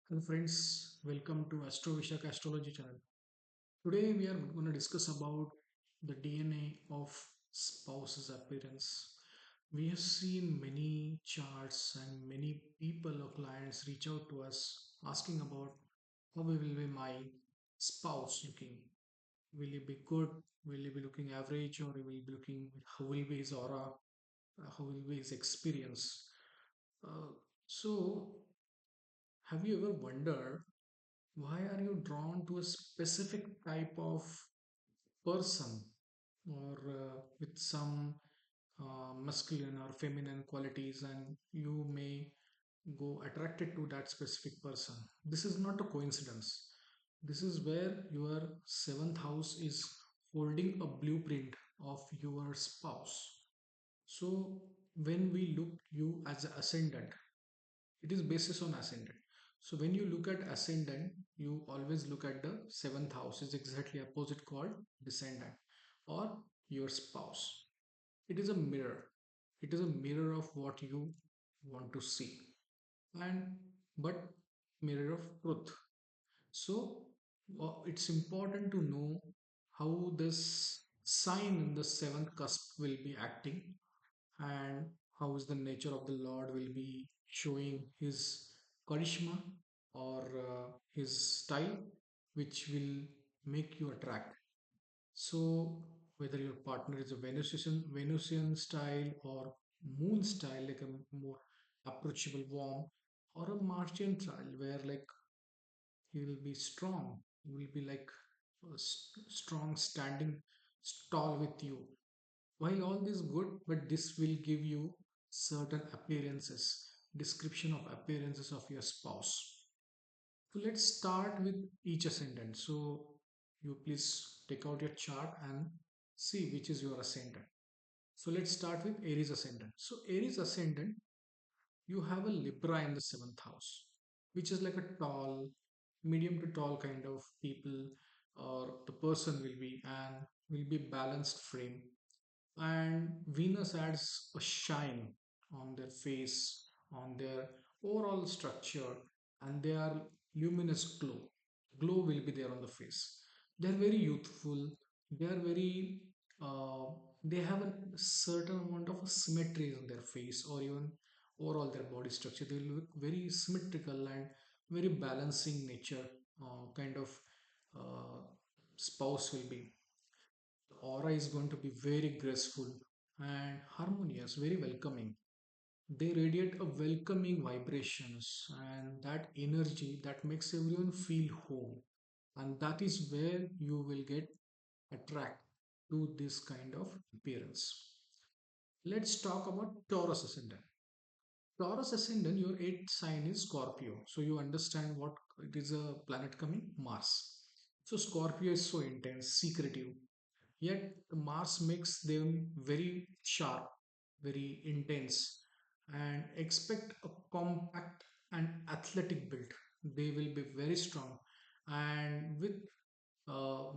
Hello friends, welcome to Astrology channel. Today we are going to discuss about the DNA of spouse's appearance. We have seen many charts and many people or clients reach out to us asking about how will be my spouse looking. Will he be good? Will he be looking average, or he will be looking how will be his aura? How will be his experience? Uh, so, have you ever wondered why are you drawn to a specific type of person or with some masculine or feminine qualities, and you may go attracted to that specific person? This is not a coincidence. This is where your seventh house is holding a blueprint of your spouse. So when we look you as an ascendant, it is basis on ascendant. So when you look at ascendant, you always look at the seventh house is exactly opposite called descendant or your spouse. It is a mirror. It is a mirror of what you want to see, and but mirror of truth. So it's important to know how this sign in the seventh cusp will be acting, and how is the nature of the Lord will be showing his charisma or his style, which will make you attract. So whether your partner is a Venusian style or moon style, like a more approachable, warm, or a Martian style where like he will be strong, he will be like a strong standing tall with you. While all this good, but this will give you certain appearances, description of appearances of your spouse. So let's start with each ascendant. So you please take out your chart and see which is your ascendant. So let's start with Aries ascendant. So Aries ascendant, you have a Libra in the seventh house, which is like a tall, medium to tall kind of people, or the person will be, and will be balanced frame, and Venus adds a shine on their face, on their overall structure, and their luminous glow. Glow will be there on the face. They are very youthful. They are very. Uh, they have a certain amount of symmetry on their face, or even overall their body structure. They look very symmetrical and very balancing nature. Kind of uh, spouse will be. The aura is going to be very graceful and harmonious, very welcoming. They radiate a welcoming vibrations, and that energy that makes everyone feel home. And that is where you will get attract to this kind of appearance. Let's talk about Taurus ascendant. Taurus ascendant, your eighth sign is Scorpio. So you understand what it is, a planet coming, Mars. So Scorpio is so intense, secretive. Yet Mars makes them very sharp, very intense, and expect a compact and athletic build. They will be very strong, and with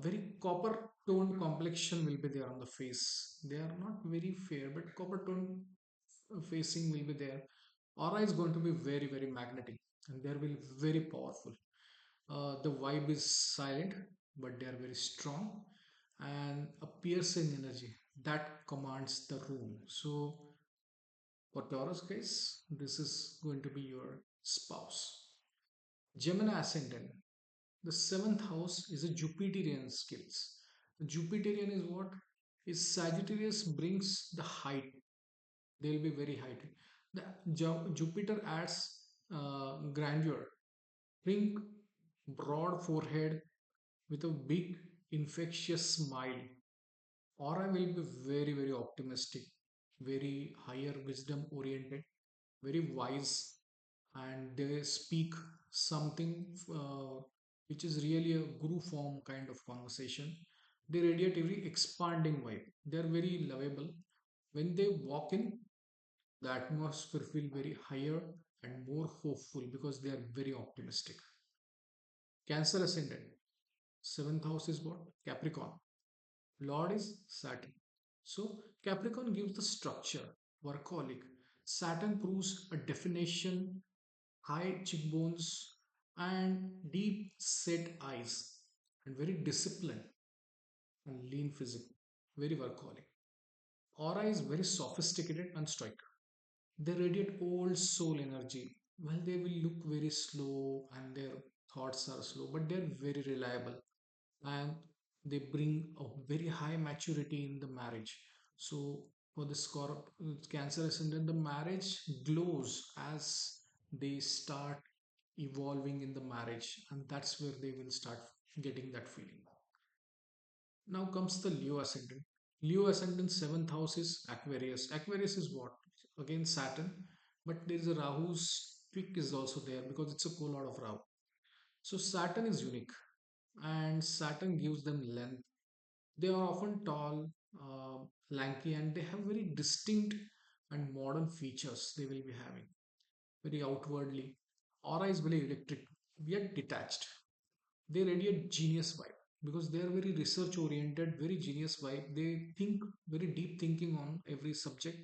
very copper tone complexion will be there on the face. They are not very fair, but copper tone facing will be there. Aura is going to be very very magnetic, and they will be very powerful. The vibe is silent, but they are very strong, and a piercing energy that commands the room. So, for Taurus case, this is going to be your spouse. Gemini ascendant. The seventh house is a Jupiterian skills. The Jupiterian is what? Is Sagittarius brings the height. They will be very height. The Jupiter adds grandeur. Think broad forehead with a big infectious smile. Aura will be very very optimistic, very higher wisdom oriented, very wise, and they speak something which is really a guru form kind of conversation. They radiate a very expanding vibe. They are very lovable. When they walk in, the atmosphere feel very higher and more hopeful because they are very optimistic. Cancer ascendant, seventh house is what? Capricorn. Lord is Saturn. So Capricorn gives the structure, workaholic. Saturn proves a definition, high cheekbones, and deep set eyes, and very disciplined and lean physique, very workaholic. Aura is very sophisticated and stoic. They radiate old soul energy. Well, they will look very slow and their thoughts are slow, but they're very reliable and they bring a very high maturity in the marriage. So, for the Cancer ascendant, the marriage glows as they start evolving in the marriage, and that's where they will start getting that feeling. Now comes the Leo ascendant. Leo ascendant seventh house is Aquarius. Aquarius is what? Again Saturn, but there is a Rahu's tweak is also there because it's a co-lord of Rahu. So Saturn is unique, and Saturn gives them length. They are often tall, lanky, and they have very distinct and modern features. They will be having very outwardly. Aura is very electric, yet detached. They radiate genius vibe because they are very research oriented, very genius vibe. They think very deep thinking on every subject,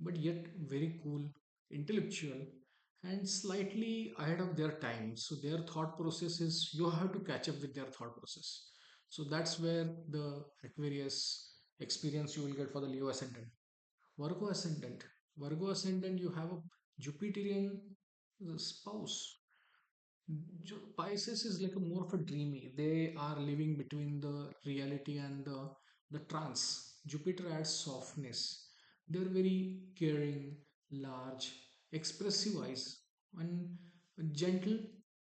but yet very cool, intellectual, and slightly ahead of their time. So their thought process is you have to catch up with their thought process. So that's where the Aquarius experience you will get for the Leo ascendant. Virgo ascendant. Virgo ascendant, you have a Jupiterian spouse. Pisces is like a more of a dreamy. They are living between the reality and the trance. Jupiter adds softness. They're very caring, large, expressive eyes, and gentle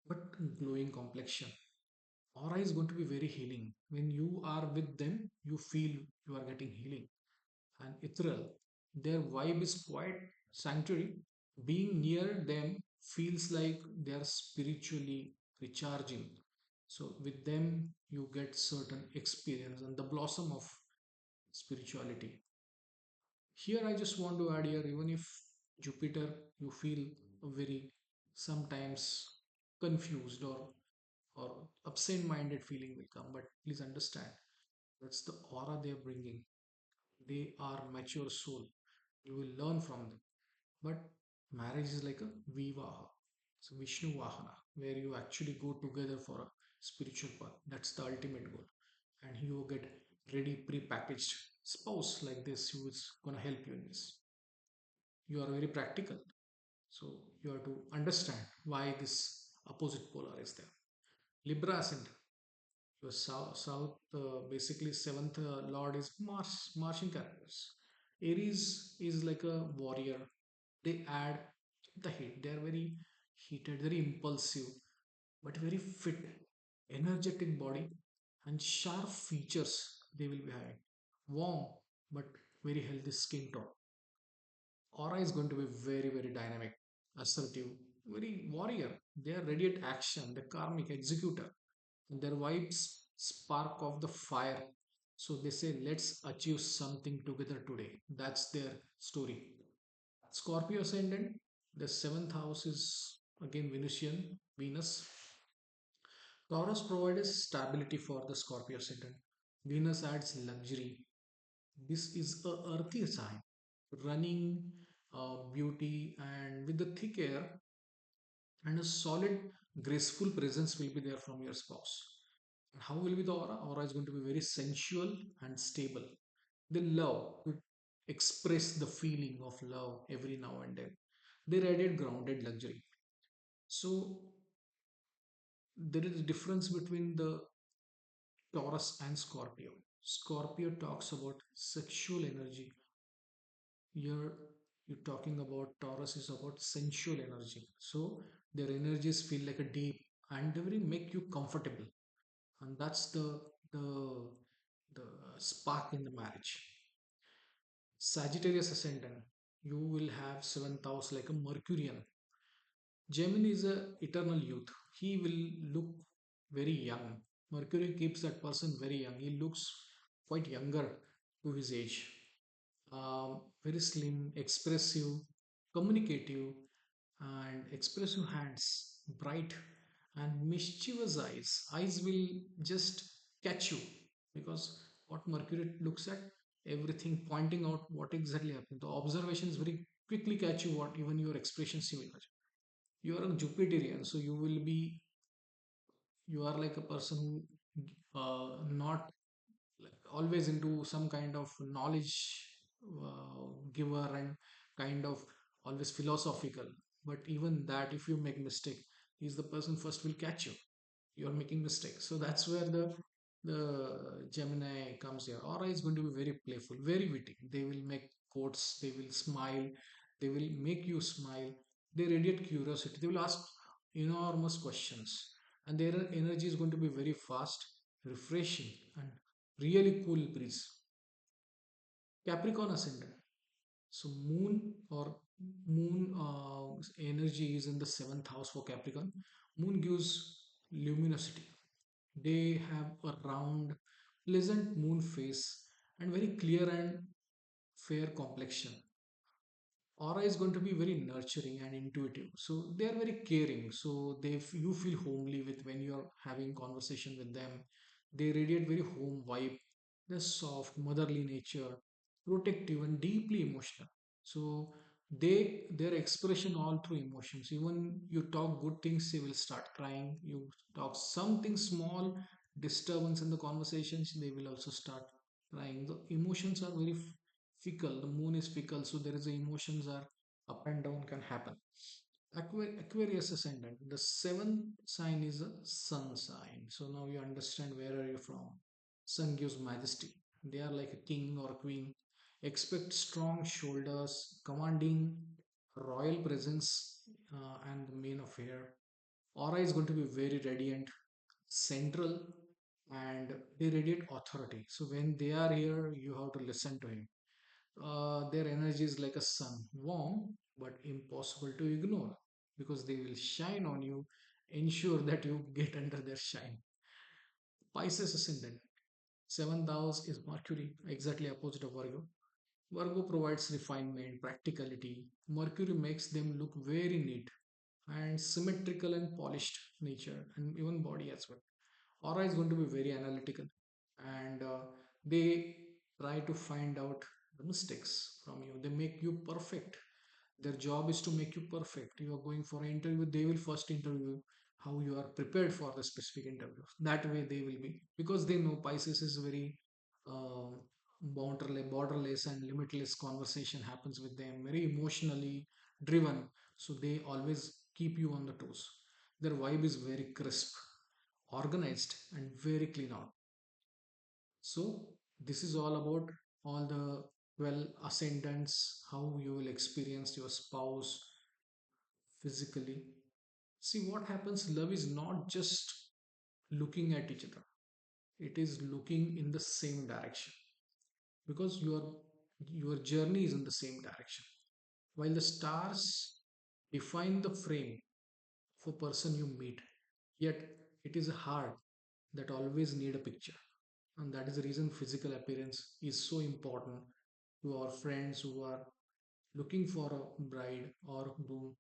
but glowing complexion. Aura is going to be very healing. When you are with them, you feel you are getting healing and ethereal. Their vibe is quite sanctuary. Being near them feels like they are spiritually recharging. So, with them, you get certain experience and the blossom of spirituality. Here, I just want to add here, even if Jupiter, you feel a very sometimes confused or absent-minded feeling will come, but please understand that's the aura they are bringing. They are mature soul. You will learn from them. But marriage is like a vivaha, it's a Vishnu Vahana, where you actually go together for a spiritual path. That's the ultimate goal. And you get ready, pre-packaged spouse like this who is gonna help you in this. You are very practical. So you have to understand why this opposite polar is there. Libra ascendant. Your basically seventh lord is Martian characters. Aries is like a warrior. They add the heat. They are very heated, very impulsive, but very fit, energetic body, and sharp features they will be having. Warm, but very healthy skin tone. Aura is going to be very, very dynamic, assertive, very warrior. They are ready at action, the karmic executor. Their vibes spark of the fire. So they say, let's achieve something together today. That's their story. Scorpio ascendant, the seventh house is again Venusian, Venus. Taurus provides stability for the Scorpio ascendant. Venus adds luxury. This is a earthy sign, running, beauty, and with the thick air and a solid, graceful presence will be there from your spouse. And how will be the aura? Aura is going to be very sensual and stable. They love to express the feeling of love every now and then. They radiate grounded luxury. So there is a difference between the Taurus and Scorpio. Scorpio talks about sexual energy. Here you're talking about Taurus is about sensual energy. So their energies feel like a deep and they will make you comfortable. And that's the spark in the marriage. Sagittarius ascendant, you will have seventh house like a Mercurian. Gemini is a eternal youth. He will look very young. Mercury keeps that person very young. He looks quite younger to his age. Very slim, expressive, communicative, and expressive hands, bright and mischievous eyes. Eyes will just catch you because what Mercury looks at, everything pointing out what exactly happened. The observations very quickly catch you what even your expressions you will catch. You are a Jupiterian, so you are like a person who not like always into some kind of knowledge giver and kind of always philosophical. But even that, if you make mistake, he's the person first will catch you. You're making mistakes. So that's where the Gemini comes here. Aura is going to be very playful, very witty. They will make quotes, they will smile, they will make you smile. They radiate curiosity. They will ask enormous questions. And their energy is going to be very fast, refreshing, and really cool breeze. Capricorn ascendant. So moon energy is in the seventh house for Capricorn. Moon gives luminosity. They have a round, pleasant moon face and very clear and fair complexion. Aura is going to be very nurturing and intuitive. So they are very caring. So you feel homely with when you're having conversation with them. They radiate very home vibe. They're soft, motherly nature, protective and deeply emotional. So their expression all through emotions. Even you talk good things, they will start crying. You talk something small disturbance in the conversations, they will also start crying. The emotions are very fickle. The moon is fickle, so there is a emotions are up and down can happen. Aquarius ascendant. The seventh sign is a sun sign. So now you understand where are you from. Sun gives majesty. They are like a king or a queen. Expect strong shoulders, commanding royal presence, and the main of hair. Aura is going to be very radiant, central, and they radiate authority. So when they are here, you have to listen to him. Their energy is like a sun, warm but impossible to ignore because they will shine on you, ensure that you get under their shine. Pisces ascendant, seventh house is Mercury, exactly opposite of Virgo. Virgo provides refinement, practicality. Mercury makes them look very neat and symmetrical and polished nature and even body as well. Aura is going to be very analytical, and they try to find out the mistakes from you. They make you perfect. Their job is to make you perfect. You are going for an interview, they will first interview how you are prepared for the specific interview. That way they will be, because they know Pisces is very uh, borderless and limitless conversation happens with them, very emotionally driven. So they always keep you on the toes. Their vibe is very crisp, organized and very clean out. So this is all about all the 12 ascendants, how you will experience your spouse physically. See what happens, love is not just looking at each other. It is looking in the same direction because your journey is in the same direction. While the stars define the frame for person you meet, yet it is a heart that always need a picture. And that is the reason physical appearance is so important to our friends who are looking for a bride or groom,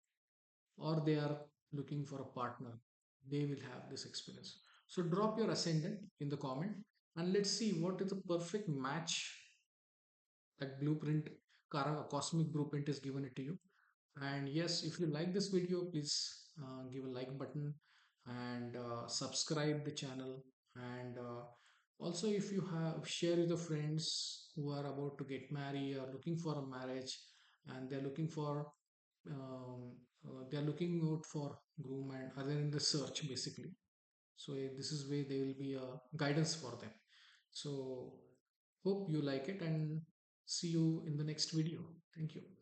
or they are looking for a partner. They will have this experience. So drop your ascendant in the comment and let's see what is the perfect match. That blueprint, cosmic blueprint is given it to you. And yes, if you like this video, please give a like button and subscribe the channel. And also, if you have share with your friends who are about to get married or looking for a marriage, and they're looking for they're looking out for groom and other in the search basically. So this is where there will be a guidance for them. So hope you like it and see you in the next video. Thank you.